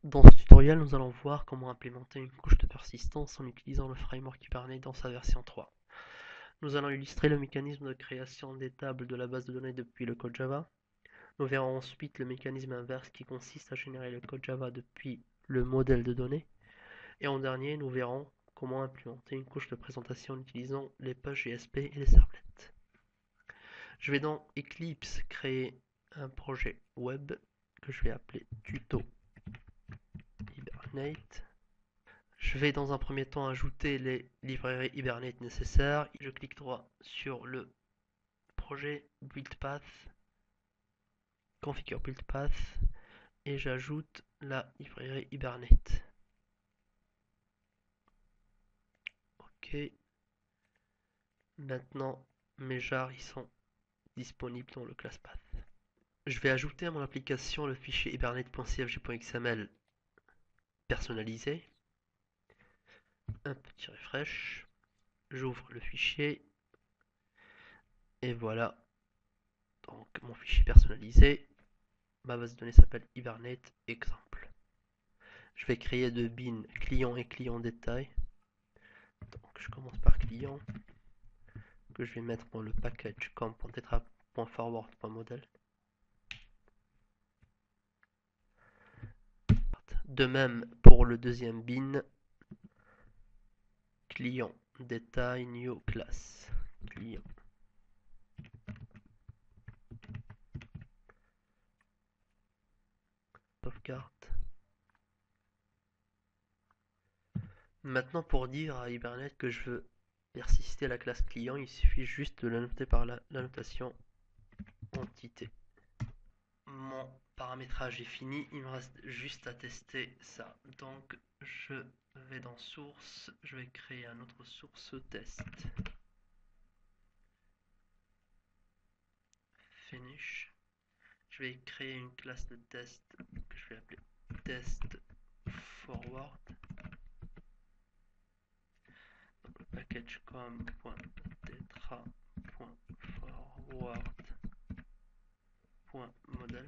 Dans ce tutoriel, nous allons voir comment implémenter une couche de persistance en utilisant le framework Hibernate dans sa version 3. Nous allons illustrer le mécanisme de création des tables de la base de données depuis le code Java. Nous verrons ensuite le mécanisme inverse qui consiste à générer le code Java depuis le modèle de données. Et en dernier, nous verrons comment implémenter une couche de présentation en utilisant les pages GSP et les servlets. Je vais dans Eclipse créer un projet web que je vais appeler tuto Hibernate. Je vais dans un premier temps ajouter les librairies Hibernate nécessaires. Je clique droit sur le projet Build Path, configure Build Path et j'ajoute la librairie Hibernate. Ok. Maintenant, mes jars ils sont disponibles dans le class path. Je vais ajouter à mon application le fichier hibernate.cfg.xml personnalisé. Un petit refresh. J'ouvre le fichier. Et voilà. Donc mon fichier personnalisé. Ma base de données s'appelle Hibernate exemple. Je vais créer deux bins client et client détail. Donc je commence par client que je vais mettre dans le package com.tetra.forward.model. De même pour le deuxième bin client détail new class client. Sauvegarde. Maintenant pour dire à Hibernate que je veux persister la classe client, il suffit juste de la noter par la notation entité. Mon paramétrage est fini, il me reste juste à tester ça. Donc je vais dans source, je vais créer un autre source test. Finish. Je vais créer une classe de test que je vais appeler test forward. Donc le package com.tetra.forward.model.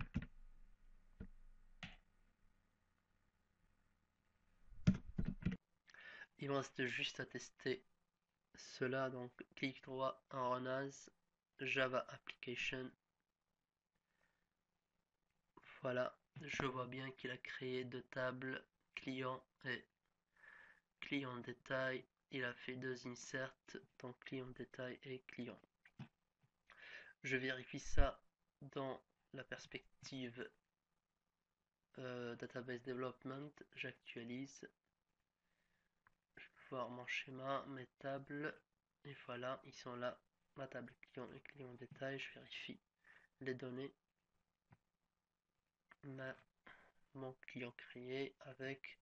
Il me reste juste à tester cela, donc clic droit en Run As, Java Application. Voilà, je vois bien qu'il a créé deux tables, client et client détail. Il a fait deux inserts, donc client détail et client. Je vérifie ça dans la perspective Database Development, j'actualise. Je vais voir mon schéma, mes tables, et voilà, ils sont là, ma table client et client détail. Je vérifie les données, mon client créé avec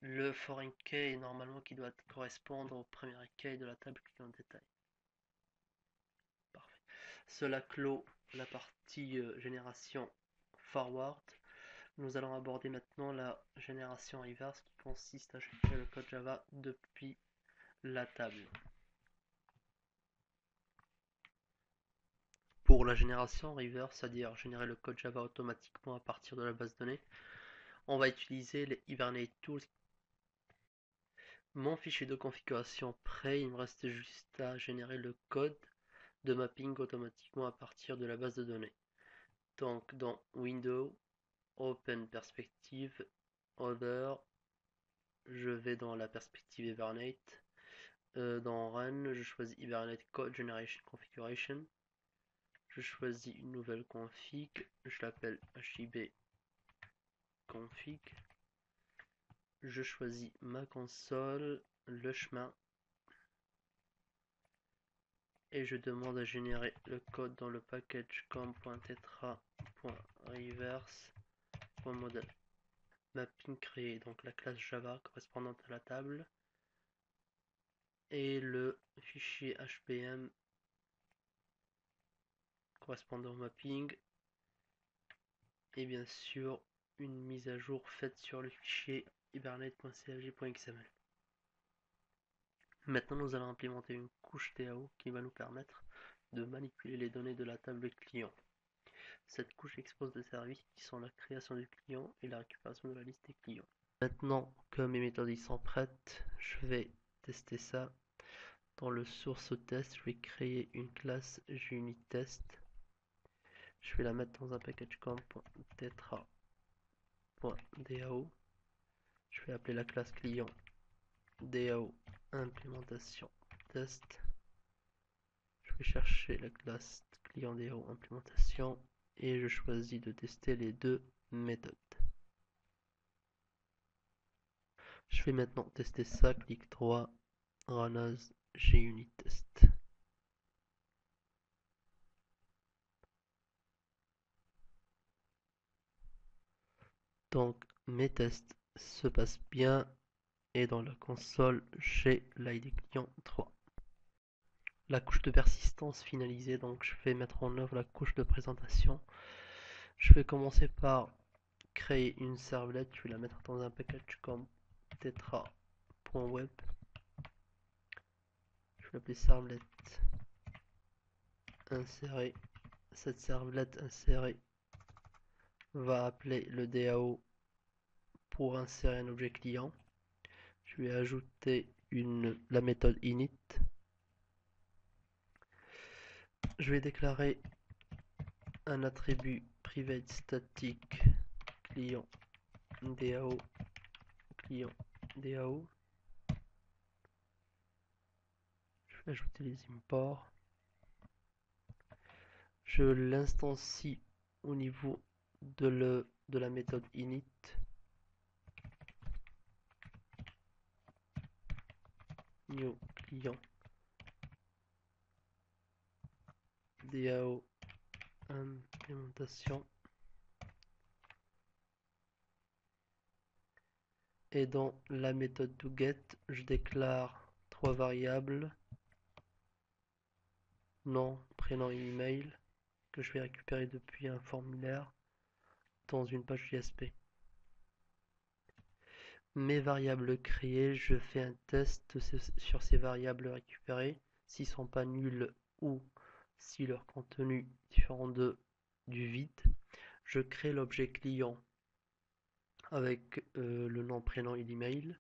le foreign key normalement qui doit correspondre au premier key de la table client détail. Parfait. Cela clôt la partie génération forward. Nous allons aborder maintenant la génération reverse qui consiste à générer le code Java depuis la table. Pour la génération reverse, c'est-à-dire générer le code Java automatiquement à partir de la base de données, on va utiliser les Hibernate Tools. Mon fichier de configuration prêt, il me reste juste à générer le code de mapping automatiquement à partir de la base de données. Donc dans Windows, Open Perspective, Other, je vais dans la perspective Hibernate. Dans Run, je choisis Hibernate Code Generation Configuration. Je choisis une nouvelle config, je l'appelle HIB config. Je choisis ma console, le chemin, et je demande à générer le code dans le package com.tetra.reverse.model. Mapping créé, donc la classe Java correspondante à la table, et le fichier HPM correspondant au mapping, et bien sûr une mise à jour faite sur le fichier hibernate.cfg.xml. Maintenant nous allons implémenter une couche DAO qui va nous permettre de manipuler les données de la table client. Cette couche expose des services qui sont la création du client et la récupération de la liste des clients. Maintenant que mes méthodes sont prêtes, je vais tester ça. Dans le source test, je vais créer une classe JUnitTest. Je vais la mettre dans un package.tetra.dao. Je vais appeler la classe client DAO implémentation test. Je vais chercher la classe client DAO implémentation et je choisis de tester les deux méthodes. Je vais maintenant tester ça, clic droit, run as JUnitTest. Donc mes tests se passent bien et dans la console j'ai l'ID client 3. La couche de persistance finalisée, donc je vais mettre en œuvre la couche de présentation. Je vais commencer par créer une servlette, je vais la mettre dans un package comme tetra.web. Je vais l'appeler servlette insérer. Cette servlette insérée va appeler le DAO pour insérer un objet client. Je vais ajouter la méthode init. Je vais déclarer un attribut private static client DAO client DAO. Je vais ajouter les imports. Je l'instancie au niveau de la méthode init. New client DAO implémentation. Et dans la méthode toGet, je déclare trois variables, nom, prénom et email, que je vais récupérer depuis un formulaire dans une page JSP. Mes variables créées, je fais un test sur ces variables récupérées, s'ils ne sont pas nuls ou si leur contenu est différent du vide. Je crée l'objet client avec le nom, prénom et l'email.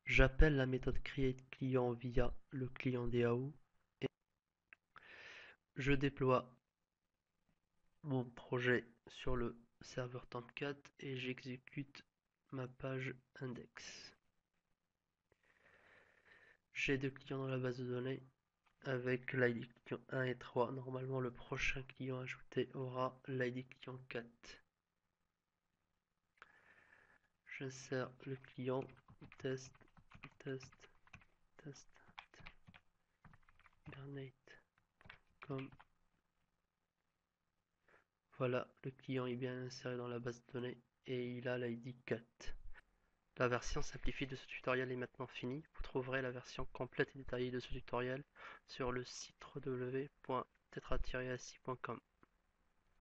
J'appelle la méthode createClient via le client DAO. Et je déploie mon projet sur le serveur Tomcat et j'exécute ma page index. J'ai deux clients dans la base de données avec l'ID client 1 et 3. Normalement, le prochain client ajouté aura l'ID client 4. J'insère le client test Hibernate.com. Voilà, le client est bien inséré dans la base de données et il a l'ID 4. La version simplifiée de ce tutoriel est maintenant finie. Vous trouverez la version complète et détaillée de ce tutoriel sur le site www.tetra-asi.com.